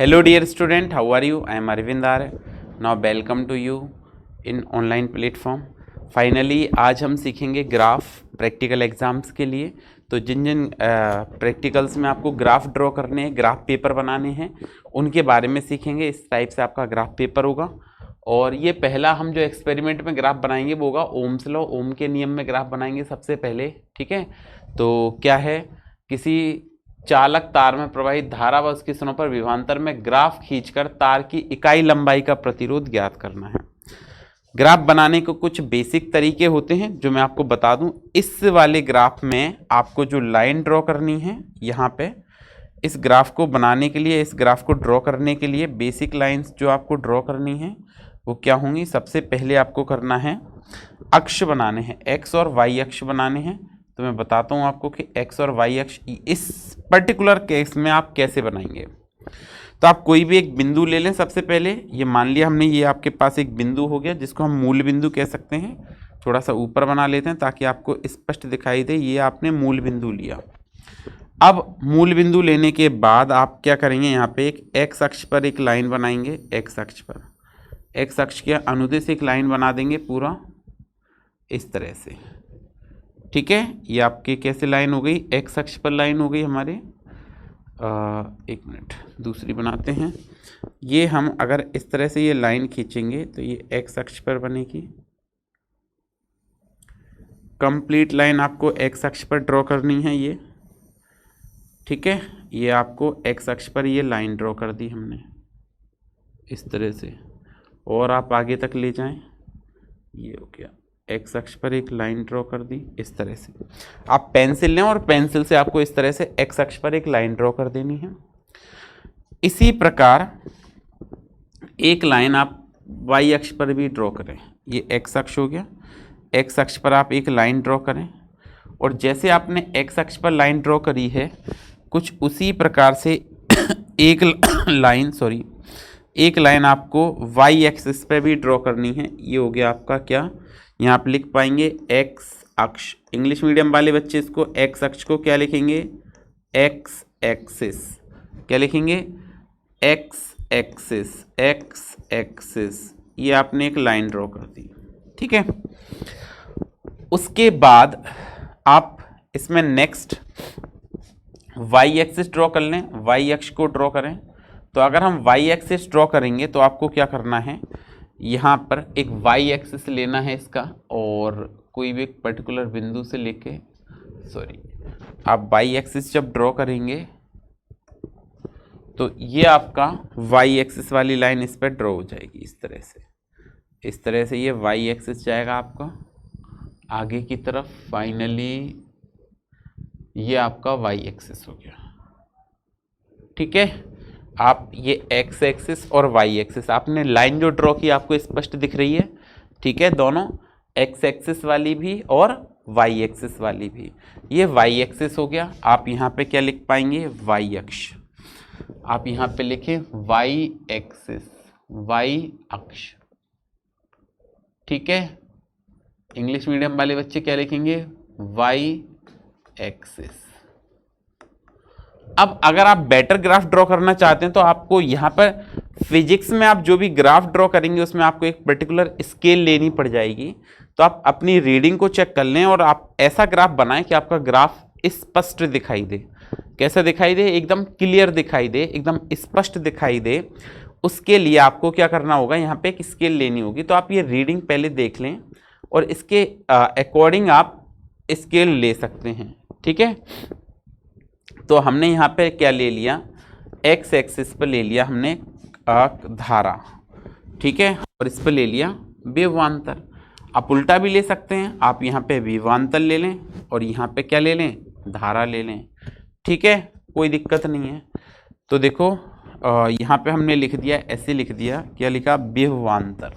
Hello dear student, how are you? I am Arvind R. Now welcome to you in online platform. Finally आज हम सीखेंगे graph practical exams के लिए। तो जिन जिन practicals में आपको ग्राफ ड्रॉ करने हैं, ग्राफ पेपर बनाने हैं, उनके बारे में सीखेंगे। इस टाइप से आपका ग्राफ पेपर होगा। और ये पहला हम जो एक्सपेरिमेंट में ग्राफ बनाएंगे वो होगा ओम्स लॉ, ओम के नियम में ग्राफ बनाएंगे सबसे पहले। ठीक है, तो क्या है, किसी चालक तार में प्रवाहित धारा व उसकी दिशाओं पर विभवांतर में ग्राफ खींचकर तार की इकाई लंबाई का प्रतिरोध ज्ञात करना है। ग्राफ बनाने के कुछ बेसिक तरीके होते हैं जो मैं आपको बता दूं। इस वाले ग्राफ में आपको जो लाइन ड्रॉ करनी है, यहाँ पे इस ग्राफ को बनाने के लिए, इस ग्राफ को ड्रॉ करने के लिए बेसिक लाइंस जो आपको ड्रॉ करनी है वो क्या होंगी। सबसे पहले आपको करना है अक्ष बनाने हैं, एक्स और वाई अक्ष बनाने हैं। तो मैं बताता हूँ आपको कि एक्स और वाई अक्ष इस पर्टिकुलर केस में आप कैसे बनाएंगे। तो आप कोई भी एक बिंदु ले लें। सबसे पहले ये मान लिया हमने, ये आपके पास एक बिंदु हो गया जिसको हम मूल बिंदु कह सकते हैं। थोड़ा सा ऊपर बना लेते हैं ताकि आपको स्पष्ट दिखाई दे। ये आपने मूल बिंदु लिया। अब मूल बिंदु लेने के बाद आप क्या करेंगे, यहाँ पे एक एक्स अक्ष पर एक लाइन बनाएंगे। एक्स अक्ष पर, एक्स अक्ष के अनुदिश एक लाइन बना देंगे पूरा इस तरह से। ठीक है, ये आपकी कैसे लाइन हो गई, एक्स अक्ष पर लाइन हो गई हमारे। एक मिनट, दूसरी बनाते हैं। ये हम अगर इस तरह से ये लाइन खींचेंगे तो ये एक्स अक्ष पर बनेगी। कंप्लीट लाइन आपको एक्स अक्ष पर ड्रॉ करनी है ये। ठीक है, ये आपको एक्स अक्ष पर ये लाइन ड्रॉ कर दी हमने इस तरह से, और आप आगे तक ले जाएं। ये हो गया, एक्स अक्ष पर एक लाइन ड्रॉ कर दी इस तरह से। आप पेंसिल लें और पेंसिल से आपको इस तरह से एक्स अक्ष पर एक लाइन ड्रॉ कर देनी है। इसी प्रकार एक लाइन आप वाई अक्ष पर भी ड्रॉ करें। ये एक्स अक्ष हो गया, एक्स अक्ष पर आप एक लाइन ड्रॉ करें। और जैसे आपने एक्स अक्ष पर लाइन ड्रॉ करी है, कुछ उसी प्रकार से एक लाइन आपको वाई एक्सिस पे भी ड्रॉ करनी है। ये हो गया आपका क्या, यहाँ आप लिख पाएंगे एक्स अक्ष। इंग्लिश मीडियम वाले बच्चे इसको एक्स अक्ष को क्या लिखेंगे, एक्स एक्सिस। क्या लिखेंगे, एक्स एक्सिस, एक्स एक्सिस। ये आपने एक लाइन ड्रॉ कर दी। ठीक है, उसके बाद आप इसमें नेक्स्ट वाई एक्सिस ड्रॉ कर लें, वाई अक्ष को ड्रॉ करें। तो अगर हम वाई एक्सिस ड्रॉ करेंगे तो आपको क्या करना है, यहाँ पर एक वाई एक्सिस लेना है इसका, और कोई भी एक पर्टिकुलर बिंदु से लेके, आप वाई एक्सिस जब ड्रॉ करेंगे तो ये आपका वाई एक्सिस वाली लाइन इस पर ड्रॉ हो जाएगी इस तरह से। इस तरह से ये वाई एक्सिस जाएगा आपका आगे की तरफ। फाइनली ये आपका वाई एक्सिस हो गया। ठीक है, आप ये एक्स एक्सिस और वाई एक्सिस, आपने लाइन जो ड्रॉ की आपको स्पष्ट दिख रही है। ठीक है, दोनों एक्स एक्सिस वाली भी और वाई एक्सिस वाली भी। ये वाई एक्सिस हो गया। आप यहाँ पे क्या लिख पाएंगे, वाई अक्ष। आप यहाँ पे लिखें वाई एक्सिस, वाई अक्ष। ठीक है, इंग्लिश मीडियम वाले बच्चे क्या लिखेंगे, वाई एक्सिस। अब अगर आप बेटर ग्राफ ड्रॉ करना चाहते हैं तो आपको यहाँ पर फिजिक्स में आप जो भी ग्राफ ड्रॉ करेंगे उसमें आपको एक पर्टिकुलर स्केल लेनी पड़ जाएगी। तो आप अपनी रीडिंग को चेक कर लें और आप ऐसा ग्राफ बनाएं कि आपका ग्राफ स्पष्ट दिखाई दे। कैसा दिखाई दे, एकदम क्लियर दिखाई दे, एकदम स्पष्ट दिखाई दे। उसके लिए आपको क्या करना होगा, यहाँ पे एक स्केल लेनी होगी। तो आप ये रीडिंग पहले देख लें और इसके अकॉर्डिंग आप स्केल ले सकते हैं। ठीक है, तो हमने यहाँ पे क्या ले लिया, एक्स एक्सिस पर ले लिया हमने धारा। ठीक है, और इस पर ले लिया विभवांतर। आप उल्टा भी ले सकते हैं, आप यहाँ पे विभवांतर ले लें और यहाँ पे क्या ले लें, धारा ले लें। ठीक है, कोई दिक्कत नहीं है। तो देखो यहाँ पे हमने लिख दिया, ऐसे लिख दिया, क्या लिखा, विभवांतर,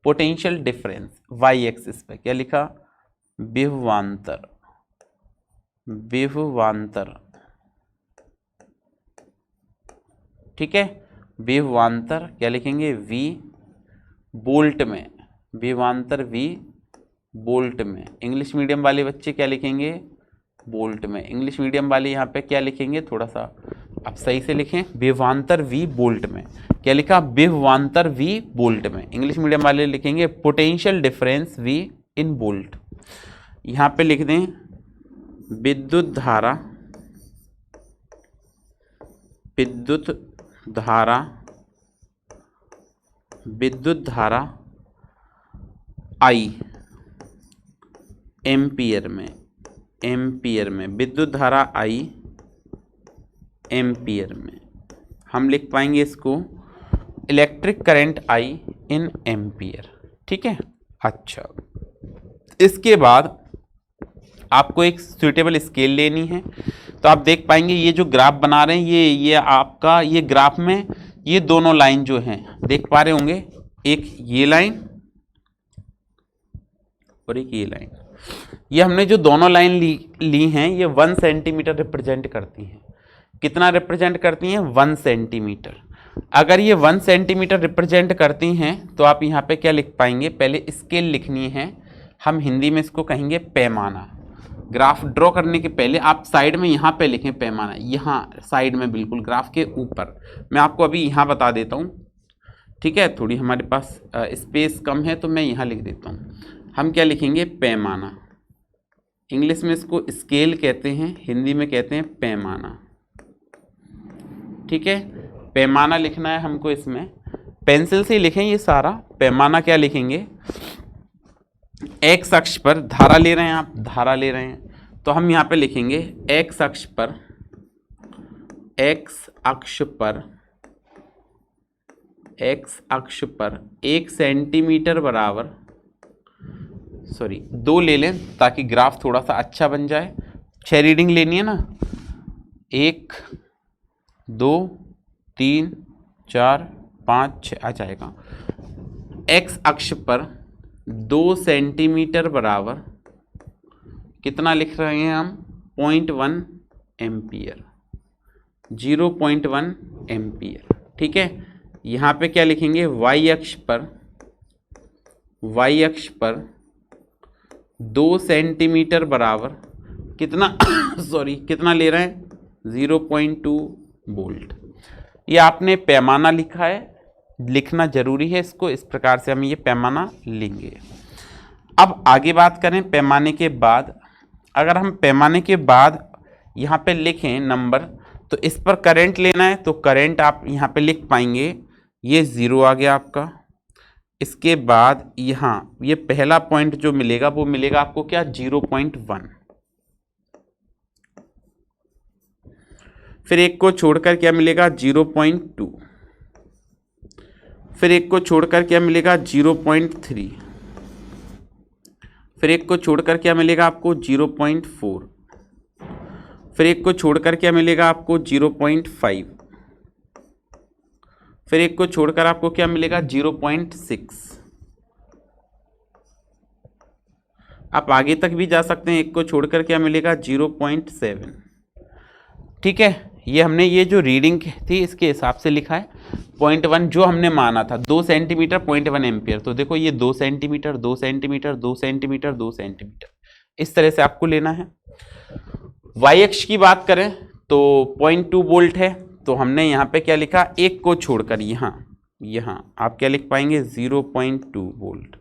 पोटेंशियल डिफरेंस। वाई एक्सिस पे क्या लिखा, विभवांतर, विभवांतर। ठीक है, विभवांतर क्या लिखेंगे, वी बोल्ट में, विभवांतर वी बोल्ट में। इंग्लिश मीडियम वाले बच्चे क्या लिखेंगे, बोल्ट में। इंग्लिश मीडियम वाले यहाँ पे क्या लिखेंगे, थोड़ा सा अब सही से लिखें, विभवांतर V वोल्ट में। क्या लिखा? विभवांतर V वोल्ट में। इंग्लिश मीडियम वाले लिखेंगे potential difference V in volt. यहाँ पे लिख दें विद्युत धारा I एम्पियर में, विद्युत धारा I एम्पियर में। हम लिख पाएंगे इसको electric current I in ampere. ठीक है। अच्छा, इसके बाद आपको एक सुइटेबल स्केल लेनी है। तो आप देख पाएंगे ये जो ग्राफ बना रहे हैं, ये आपका ये ग्राफ में ये दोनों लाइन जो हैं देख पा रहे होंगे, एक ये लाइन और एक ये लाइन। ये हमने जो दोनों लाइन ली हैं ये 1 सेंटीमीटर रिप्रेजेंट करती हैं। कितना रिप्रेजेंट करती हैं? 1 सेंटीमीटर। अगर ये 1 सेंटीमीटर रिप्रेजेंट करती हैं तो आप यहाँ पे क्या लिख पाएंगे? पहले स्केल लिखनी है, हम हिंदी में इसको कहेंगे पैमाना। ग्राफ ड्रॉ करने के पहले आप साइड में यहाँ पे लिखें पैमाना, यहाँ साइड में बिल्कुल ग्राफ के ऊपर। मैं आपको अभी यहाँ बता देता हूँ, ठीक है। थोड़ी हमारे पास स्पेस कम है तो मैं यहाँ लिख देता हूँ। हम क्या लिखेंगे? पैमाना। इंग्लिश में इसको स्केल कहते हैं, हिंदी में कहते हैं पैमाना। ठीक है, पैमाना लिखना है हमको। इसमें पेंसिल से लिखें ये सारा। पैमाना क्या लिखेंगे? एक्स अक्ष पर धारा ले रहे हैं, आप धारा ले रहे हैं तो हम यहाँ पे लिखेंगे एक्स अक्ष पर 1 सेंटीमीटर बराबर, 2 ले लें ताकि ग्राफ थोड़ा सा अच्छा बन जाए। 6 रीडिंग लेनी है ना, 1 2 3 4 5 6 आ जाएगा। एक्स अक्ष पर 2 सेंटीमीटर बराबर कितना लिख रहे हैं हम? 0.1 एम्पियर, 0.1 एम्पियर। ठीक है। यहाँ पे क्या लिखेंगे? वाई अक्ष पर 2 सेंटीमीटर बराबर कितना कितना ले रहे हैं? 0.2 वोल्ट। ये आपने पैमाना लिखा है, लिखना जरूरी है इसको। इस प्रकार से हम ये पैमाना लेंगे। अब आगे बात करें पैमाने के बाद। अगर हम पैमाने के बाद यहाँ पे लिखें नंबर, तो इस पर करंट लेना है तो करंट आप यहाँ पे लिख पाएंगे, ये 0 आ गया आपका। इसके बाद यहाँ ये पहला पॉइंट जो मिलेगा वो मिलेगा आपको क्या? 0.1। फिर एक को छोड़कर क्या मिलेगा? 0.2। फिर एक को छोड़कर क्या मिलेगा? 0.3। फिर एक को छोड़कर क्या मिलेगा आपको? 0.4। फिर एक को छोड़कर क्या मिलेगा आपको? 0.5। फिर एक को छोड़कर आपको क्या मिलेगा? 0.6। आप आगे तक भी जा सकते हैं। एक को छोड़कर क्या मिलेगा? 0.7। ठीक है, ये हमने ये जो रीडिंग थी इसके हिसाब से लिखा है। 0.1 जो हमने माना था 2 सेंटीमीटर 0.1 एम्पियर। तो देखो ये 2 सेंटीमीटर 2 सेंटीमीटर 2 सेंटीमीटर 2 सेंटीमीटर, इस तरह से आपको लेना है। वाई अक्ष की बात करें तो 0.2 वोल्ट है, तो हमने यहाँ पे क्या लिखा? एक को छोड़कर यहाँ आप क्या लिख पाएंगे? 0.2 वोल्ट।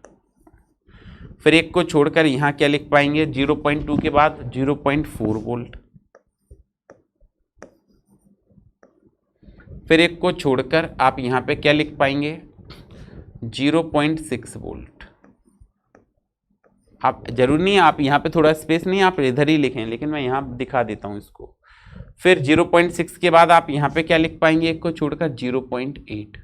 फिर एक को छोड़कर यहाँ क्या लिख पाएंगे? 0.2 के बाद 0.4 वोल्ट। फिर एक को छोड़कर आप यहाँ पे क्या लिख पाएंगे? 0.6 वोल्ट। आप जरूरी नहीं आप यहाँ पे थोड़ा स्पेस नहीं, आप इधर ही लिखें, लेकिन मैं यहाँ दिखा देता हूँ इसको। फिर 0.6 के बाद आप यहाँ पे क्या लिख पाएंगे? एक को छोड़कर 0.8।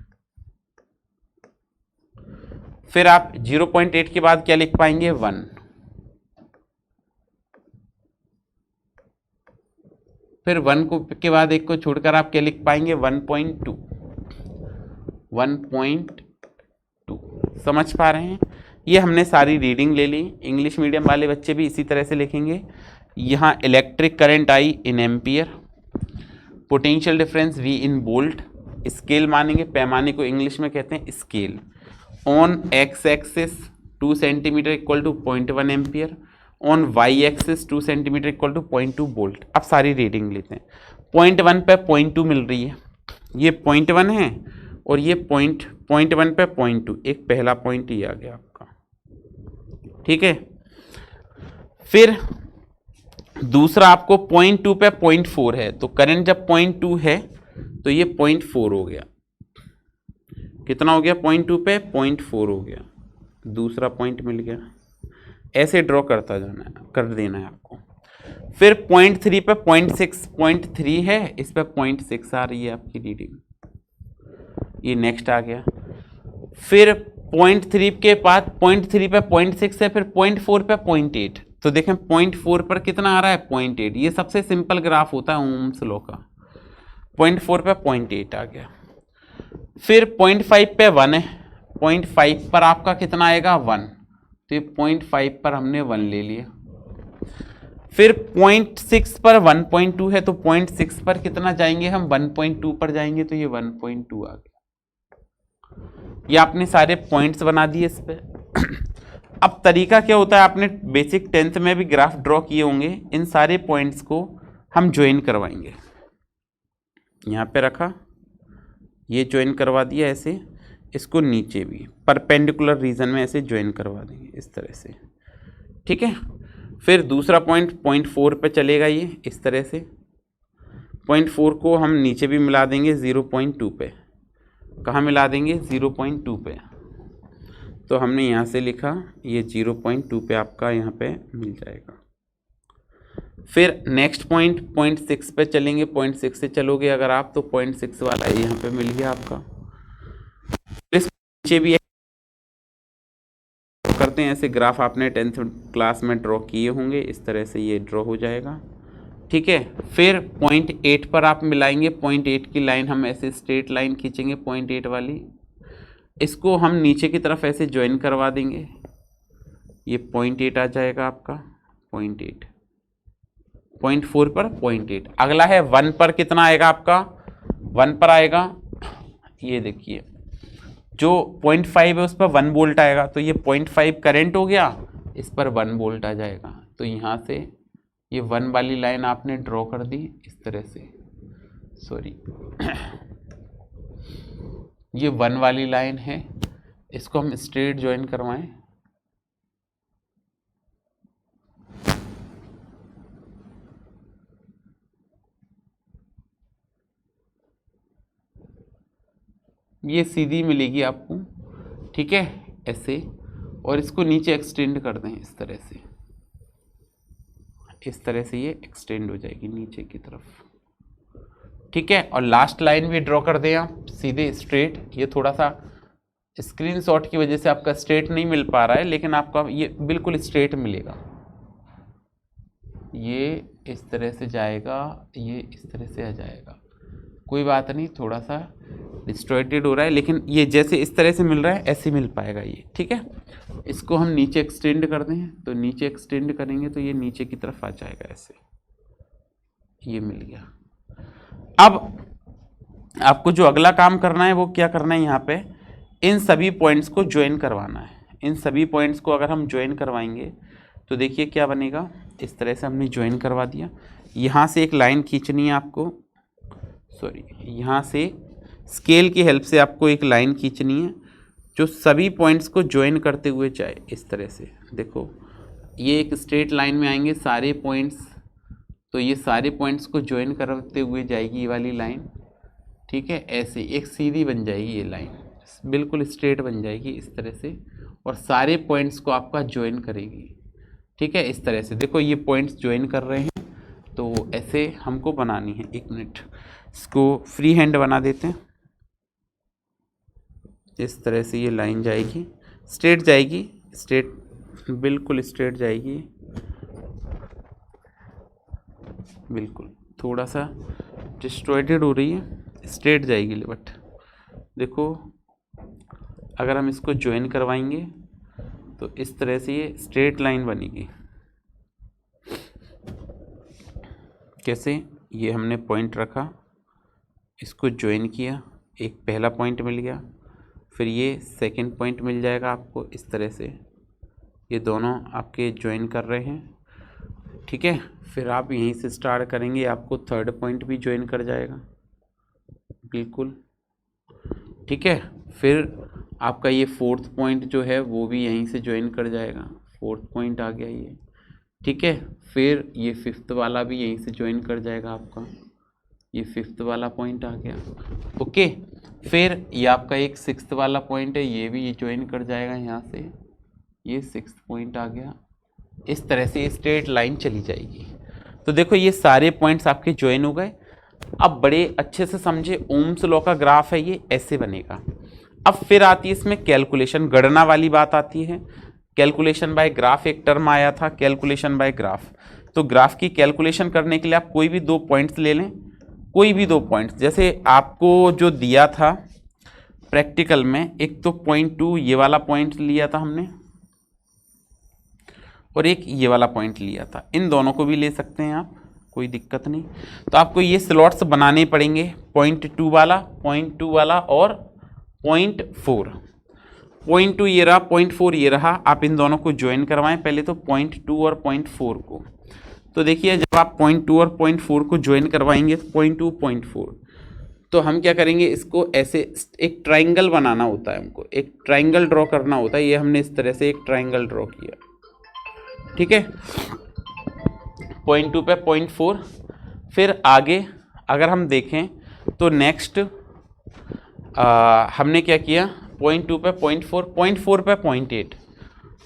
फिर आप 0.8 के बाद क्या लिख पाएंगे? 1। फिर 1 को के बाद एक को छोड़कर आप क्या लिख पाएंगे? 1.2। 1.2 समझ पा रहे हैं? ये हमने सारी रीडिंग ले ली। इंग्लिश मीडियम वाले बच्चे भी इसी तरह से लिखेंगे। यहाँ electric current I in ampere, potential difference V in volt, scale मानेंगे, पैमाने को इंग्लिश में कहते हैं scale. On X axis 2 centimetre equal to 0.1 ampere, on Y axis 2 centimetre equal to 0.2 volt. अब सारी रीडिंग लेते हैं। पॉइंट 1 पे पॉइंट 2 मिल रही है, ये पॉइंट 1 है और ये पॉइंट 1 पे पॉइंट 2, एक पहला पॉइंट ये आ गया आपका, ठीक है। फिर दूसरा आपको पॉइंट 2 पे पॉइंट 4 है, तो करंट जब पॉइंट 2 है तो ये पॉइंट 4 हो गया, कितना हो गया, पॉइंट 2 पे पॉइंट 4 हो गया, दूसरा पॉइंट मिल गया। ऐसे ड्रॉ करता जाना है, कर देना है आपको। फिर पॉइंट 3 पे पॉइंट 6, पॉइंट 3 है, इस पे पॉइंट 6 आ रही है आपकी रीडिंग, ये नेक्स्ट आ गया। फिर पॉइंट 3 के बाद पॉइंट 3 पे पॉइंट 6 है, फिर पॉइंट 4 पे पॉइंट 8, तो देखें पॉइंट 4 पर कितना आ रहा है, पॉइंट 8, ये सबसे सिंपल ग्राफ होता है ओम्स लॉ का। पॉइंट 4 पे पॉइंट 8 आ गया। फिर पॉइंट 5 पे 1 है, पॉइंट 5 पर आपका कितना आएगा, 1, तो ये पॉइंट 5 पर हमने 1 ले लिया। फिर पॉइंट 6 पर 1.2 है, तो पॉइंट 6 पर कितना जाएंगे हम, 1.2 पर जाएंगे, तो ये 1.2 आ गया। ये आपने सारे पॉइंट्स बना दिए इस पे। अब तरीका क्या होता है, आपने बेसिक 10th में भी ग्राफ ड्रॉ किए होंगे, इन सारे पॉइंट्स को हम ज्वाइन करवाएंगे। यहाँ पे रखा, ये ज्वाइन करवा दिया ऐसे, इसको नीचे भी परपेंडिकुलर रीजन में ऐसे ज्वाइन करवा देंगे इस तरह से, ठीक है। फिर दूसरा पॉइंट पॉइंट 4 पे चलेगा, ये इस तरह से पॉइंट 4 को हम नीचे भी मिला देंगे 0.2 पे, कहाँ मिला देंगे, 0.2 पे, तो हमने यहाँ से लिखा ये 0.2 पे आपका यहाँ पे मिल जाएगा। फिर नेक्स्ट पॉइंट पॉइंट 6 पे चलेंगे, पॉइंट 6 से चलोगे अगर आप, तो पॉइंट 6 वाला यहाँ पे मिल गया आपका। इस नीचे भी करते हैं ऐसे ग्राफ, आपने 10th क्लास में ड्रॉ किए होंगे, इस तरह से ये ड्रॉ हो जाएगा, ठीक है। फिर पॉइंट 8 पर आप मिलाएंगे, पॉइंट 8 की लाइन हम ऐसे स्ट्रेट लाइन खींचेंगे, पॉइंट 8 वाली, इसको हम नीचे की तरफ ऐसे ज्वाइन करवा देंगे, ये पॉइंट 8 आ जाएगा आपका, पॉइंट 8, पॉइंट 4 पर पॉइंट 8। अगला है 1 पर, कितना आएगा आपका, 1 पर आएगा, ये देखिए जो 0.5 है उस पर 1 वोल्ट आएगा, तो ये 0.5 करंट हो गया, इस पर 1 वोल्ट आ जाएगा, तो यहाँ से ये 1 वाली लाइन आपने ड्रॉ कर दी इस तरह से, सॉरी ये 1 वाली लाइन है, इसको हम स्ट्रेट ज्वाइन करवाएं, ये सीधी मिलेगी आपको, ठीक है, ऐसे, और इसको नीचे एक्सटेंड कर दें इस तरह से, इस तरह से ये एक्सटेंड हो जाएगी नीचे की तरफ, ठीक है। और लास्ट लाइन भी ड्रॉ कर दें आप सीधे स्ट्रेट, ये थोड़ा सा स्क्रीनशॉट की वजह से आपका स्ट्रेट नहीं मिल पा रहा है, लेकिन आपका ये बिल्कुल स्ट्रेट मिलेगा, ये इस तरह से जाएगा, ये इस तरह से आ जाएगा, कोई बात नहीं, थोड़ा सा डिस्टॉर्टेड हो रहा है, लेकिन ये जैसे इस तरह से मिल रहा है ऐसे मिल पाएगा ये, ठीक है। इसको हम नीचे एक्सटेंड कर दें, तो नीचे एक्सटेंड करेंगे तो ये नीचे की तरफ आ जाएगा ऐसे, ये मिल गया। अब आपको जो अगला काम करना है वो क्या करना है, यहाँ पे इन सभी पॉइंट्स को ज्वाइन करवाना है। इन सभी पॉइंट्स को अगर हम ज्वाइन करवाएंगे तो देखिए क्या बनेगा, इस तरह से हमने ज्वाइन करवा दिया। यहाँ से एक लाइन खींचनी है आपको, सॉरी यहाँ से स्केल की हेल्प से आपको एक लाइन खींचनी है जो सभी पॉइंट्स को ज्वाइन करते हुए जाए, इस तरह से। देखो ये एक स्ट्रेट लाइन में आएंगे सारे पॉइंट्स, तो ये सारे पॉइंट्स को ज्वाइन करते हुए जाएगी ये वाली लाइन, ठीक है, ऐसे एक सीधी बन जाएगी ये लाइन, बिल्कुल स्ट्रेट बन जाएगी इस तरह से, और सारे पॉइंट्स को आपका ज्वाइन करेगी, ठीक है, इस तरह से। देखो ये पॉइंट्स ज्वाइन कर रहे हैं, तो ऐसे हमको बनानी है। एक मिनट, इसको फ्री हैंड बना देते हैं, इस तरह से ये लाइन जाएगी, स्ट्रेट जाएगी, स्ट्रेट बिल्कुल स्ट्रेट जाएगी, बिल्कुल थोड़ा सा डिस्टॉर्टेड हो रही है, स्ट्रेट जाएगी, बट देखो अगर हम इसको ज्वाइन करवाएंगे तो इस तरह से ये स्ट्रेट लाइन बनेगी। कैसे, ये हमने पॉइंट रखा, इसको ज्वाइन किया, एक पहला पॉइंट मिल गया, फिर ये सेकंड पॉइंट मिल जाएगा आपको इस तरह से, ये दोनों आपके ज्वाइन कर रहे हैं, ठीक है। फिर आप यहीं से स्टार्ट करेंगे, आपको थर्ड पॉइंट भी ज्वाइन कर जाएगा, बिल्कुल, ठीक है। फिर आपका ये फोर्थ पॉइंट जो है वो भी यहीं से ज्वाइन कर जाएगा, फोर्थ पॉइंट आ गया ये, ठीक है। फिर ये फिफ्थ वाला भी यहीं से ज्वाइन कर जाएगा आपका, ये फिफ्थ वाला पॉइंट आ गया, ओके। फिर ये आपका एक सिक्स्थ वाला पॉइंट है, ये भी ये ज्वाइन कर जाएगा यहाँ से, ये सिक्स्थ पॉइंट आ गया। इस तरह से स्ट्रेट लाइन चली जाएगी। तो देखो ये सारे पॉइंट्स आपके ज्वाइन हो गए। अब बड़े अच्छे से समझे, ओम्स लॉ का ग्राफ है ये, ऐसे बनेगा। अब फिर आती है इसमें कैलकुलेशन, गणना वाली बात आती है। कैलकुलेशन बाय ग्राफ एक टर्म आया था, कैलकुलेशन बाय ग्राफ। तो ग्राफ की कैलकुलेशन करने के लिए आप कोई भी दो पॉइंट्स ले लें, कोई भी दो पॉइंट्स, जैसे आपको जो दिया था प्रैक्टिकल में, एक तो पॉइंट 2 ये वाला पॉइंट लिया था हमने, और एक ये वाला पॉइंट लिया था। इन दोनों को भी ले सकते हैं आप, कोई दिक्कत नहीं। तो आपको ये स्लॉट्स बनाने पड़ेंगे, पॉइंट 2 वाला और पॉइंट 4। पॉइंट 2 ये रहा, पॉइंट 4 ये रहा, आप इन दोनों को ज्वाइन करवाएं पहले तो, पॉइंट 2 और पॉइंट 4 को। तो देखिए जब आप पॉइंट 2 और पॉइंट 4 को ज्वाइन करवाएंगे, पॉइंट 2 पॉइंट 4, तो हम क्या करेंगे, इसको ऐसे एक ट्राइंगल बनाना होता है, हमको एक ट्राइंगल ड्रॉ करना होता है। ये हमने इस तरह से एक ट्राइंगल ड्रॉ किया, ठीक है, पॉइंट 2 पे पॉइंट 4। फिर आगे अगर हम देखें तो नेक्स्ट हमने क्या किया, पॉइंट 2 पे पॉइंट 4, पॉइंट 4 पे पॉइंट 8,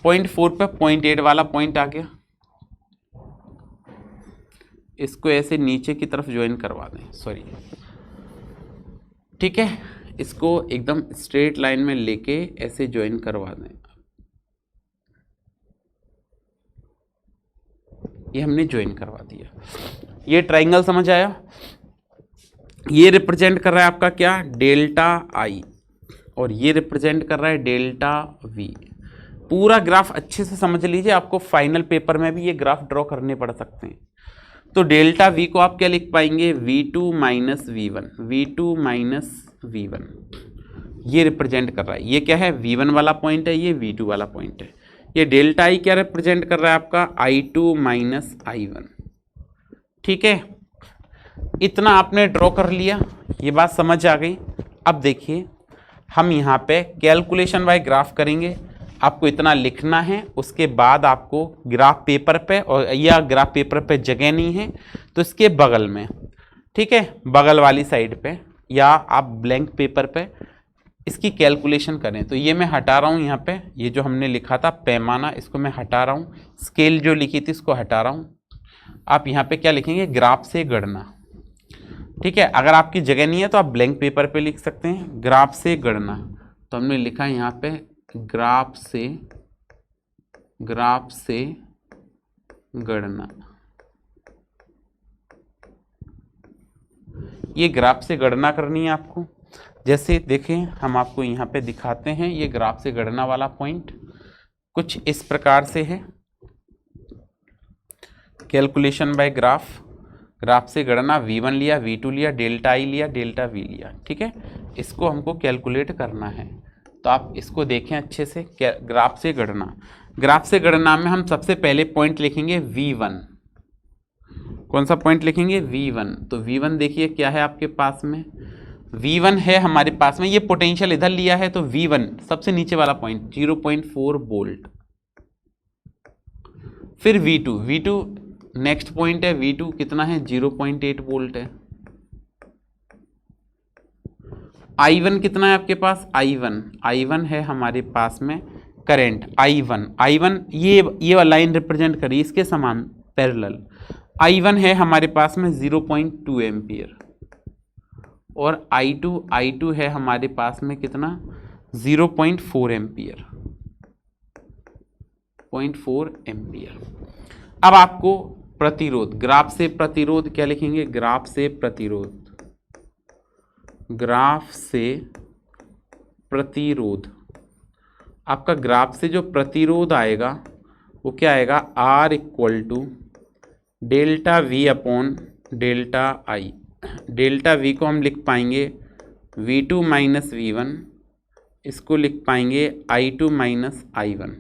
पॉइंट 4 पे पॉइंट 8 वाला पॉइंट आ गया। इसको ऐसे नीचे की तरफ ज्वाइन करवा दें, सॉरी, ठीक है, इसको एकदम स्ट्रेट लाइन में लेके ऐसे ज्वाइन करवा दें। ये हमने ज्वाइन करवा दिया। ये ट्राइंगल समझ आया। ये रिप्रेजेंट कर रहा है आपका क्या, डेल्टा आई, और ये रिप्रेजेंट कर रहा है डेल्टा वी। पूरा ग्राफ अच्छे से समझ लीजिए, आपको फाइनल पेपर में भी ये ग्राफ ड्रॉ करने पड़ सकते हैं। तो डेल्टा वी को आप क्या लिख पाएंगे, V2 minus V1, V2 minus V1, ये रिप्रेजेंट कर रहा है। ये क्या है, V1 वाला पॉइंट है, ये V2 वाला पॉइंट है। ये डेल्टा आई क्या रिप्रेजेंट कर रहा है आपका, I2 माइनस I1, ठीक है। इतना आपने ड्रॉ कर लिया, ये बात समझ आ गई। अब देखिए हम यहाँ पे कैलकुलेशन बाय ग्राफ करेंगे, आपको इतना लिखना है। उसके बाद आपको ग्राफ पेपर पे, और या ग्राफ पेपर पे जगह नहीं है तो इसके बगल में, ठीक है, बगल वाली साइड पे, या आप ब्लैंक पेपर पे इसकी कैलकुलेशन करें। तो ये मैं हटा रहा हूँ यहाँ पे, ये जो हमने लिखा था पैमाना, इसको मैं हटा रहा हूँ, स्केल जो लिखी थी इसको हटा रहा हूँ। आप यहाँ पे क्या लिखेंगे, ग्राफ से गणना, ठीक है। अगर आपकी जगह नहीं है तो आप ब्लैंक पेपर पे लिख सकते हैं, ग्राफ से गणना। तो हमने लिखा है यहाँ पे ग्राफ से गणना। ये ग्राफ से गणना करनी है आपको। जैसे देखें हम आपको यहाँ पे दिखाते हैं, ये ग्राफ से गणना वाला पॉइंट कुछ इस प्रकार से है। कैलकुलेशन बाय ग्राफ, ग्राफ से गणना, V1 लिया, V2 लिया, डेल्टा आई लिया, डेल्टा वी लिया, ठीक है। इसको हमको कैलकुलेट करना है। तो आप इसको देखें अच्छे से, ग्राफ से गणना। ग्राफ से गणना में हम सबसे पहले पॉइंट लिखेंगे V1। कौन सा पॉइंट लिखेंगे, V1। तो V1 देखिए क्या है आपके पास में, V1 है हमारे पास में, ये पोटेंशियल इधर लिया है तो V1 सबसे नीचे वाला पॉइंट 0.4 वोल्ट। फिर V2 नेक्स्ट पॉइंट है, V2 कितना है, 0.8 वोल्ट है। I1 कितना है आपके पास, I1 है हमारे पास में करंट, I1 ये लाइन रिप्रेजेंट करिए इसके समान पैरेलल। I1 है हमारे पास में 0.2 एम्पियर, और I2 है हमारे पास में कितना, 0.4 एम्पियर, 0.4 एम्पियर। अब आपको प्रतिरोध, ग्राफ से प्रतिरोध क्या लिखेंगे, ग्राफ से प्रतिरोध। आपका ग्राफ से जो प्रतिरोध आएगा वो क्या आएगा, R equal to delta V upon delta I. Delta V को हम लिख पाएंगे V2 माइनस V1, इसको लिख पाएंगे I2 माइनस I1।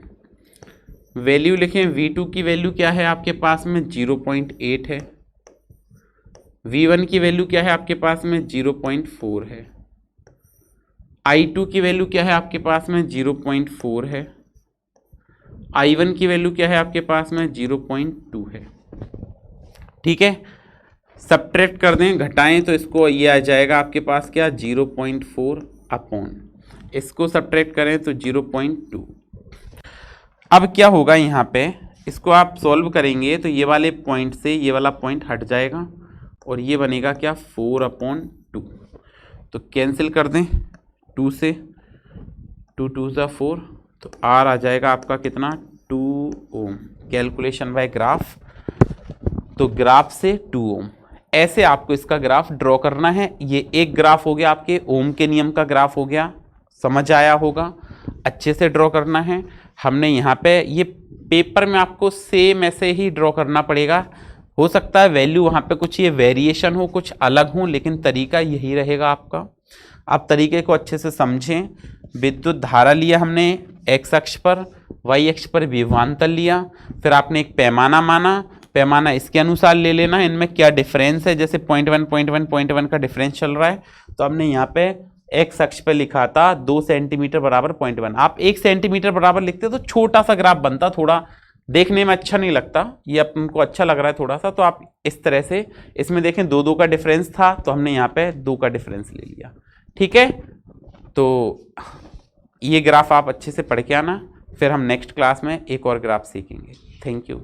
वैल्यू लिखें, V2 की वैल्यू क्या है आपके पास में 0.8 है, V1 की वैल्यू क्या है आपके पास में 0.4 है, I2 की वैल्यू क्या है आपके पास में 0.4 है, I1 की वैल्यू क्या है आपके पास में 0.2 है। ठीक है, सब्ट्रैक्ट कर दें, घटाएं तो इसको ये आ जाएगा आपके पास क्या 0.4 अपॉन, इसको सब्ट्रैक्ट करें तो 0.2। अब क्या होगा यहाँ पे, इसको आप सॉल्व करेंगे तो ये वाले पॉइंट से ये वाला पॉइंट हट जाएगा और ये बनेगा क्या 4/2। तो कैंसिल कर दें 2 से, 2 2 ज़ा 4, तो R आ जाएगा आपका कितना 2 ओम। कैलकुलेशन बाय ग्राफ, तो ग्राफ से 2 ओम, ऐसे आपको इसका ग्राफ ड्रॉ करना है। ये एक ग्राफ हो गया आपके ओम के नियम का ग्राफ हो गया, समझ आया होगा, अच्छे से ड्रॉ करना है। हमने यहाँ पे ये पेपर में आपको सेम ऐसे ही ड्रॉ करना पड़ेगा, हो सकता है वैल्यू वहाँ पे कुछ ये वेरिएशन हो, कुछ अलग हो, लेकिन तरीका यही रहेगा आपका। आप तरीके को अच्छे से समझें। विद्युत धारा लिया हमने x अक्ष पर, y अक्ष पर विभवांतर लिया, फिर आपने एक पैमाना माना, पैमाना इसके अनुसार ले लेना, इनमें क्या डिफरेंस है, जैसे 0.1 का डिफरेंस चल रहा है, तो हमने यहाँ पे x अक्ष पे लिखा था 2 सेंटीमीटर बराबर 0.1। आप 1 सेंटीमीटर बराबर लिखते तो छोटा सा ग्राफ बनता, थोड़ा देखने में अच्छा नहीं लगता, ये आपको अच्छा लग रहा है थोड़ा सा, तो आप इस तरह से, इसमें देखें 2 का डिफरेंस था तो हमने यहाँ पे 2 का डिफरेंस ले लिया। ठीक है, तो ये ग्राफ आप अच्छे से पढ़ के आना, फिर हम नेक्स्ट क्लास में एक और ग्राफ सीखेंगे। Thank you.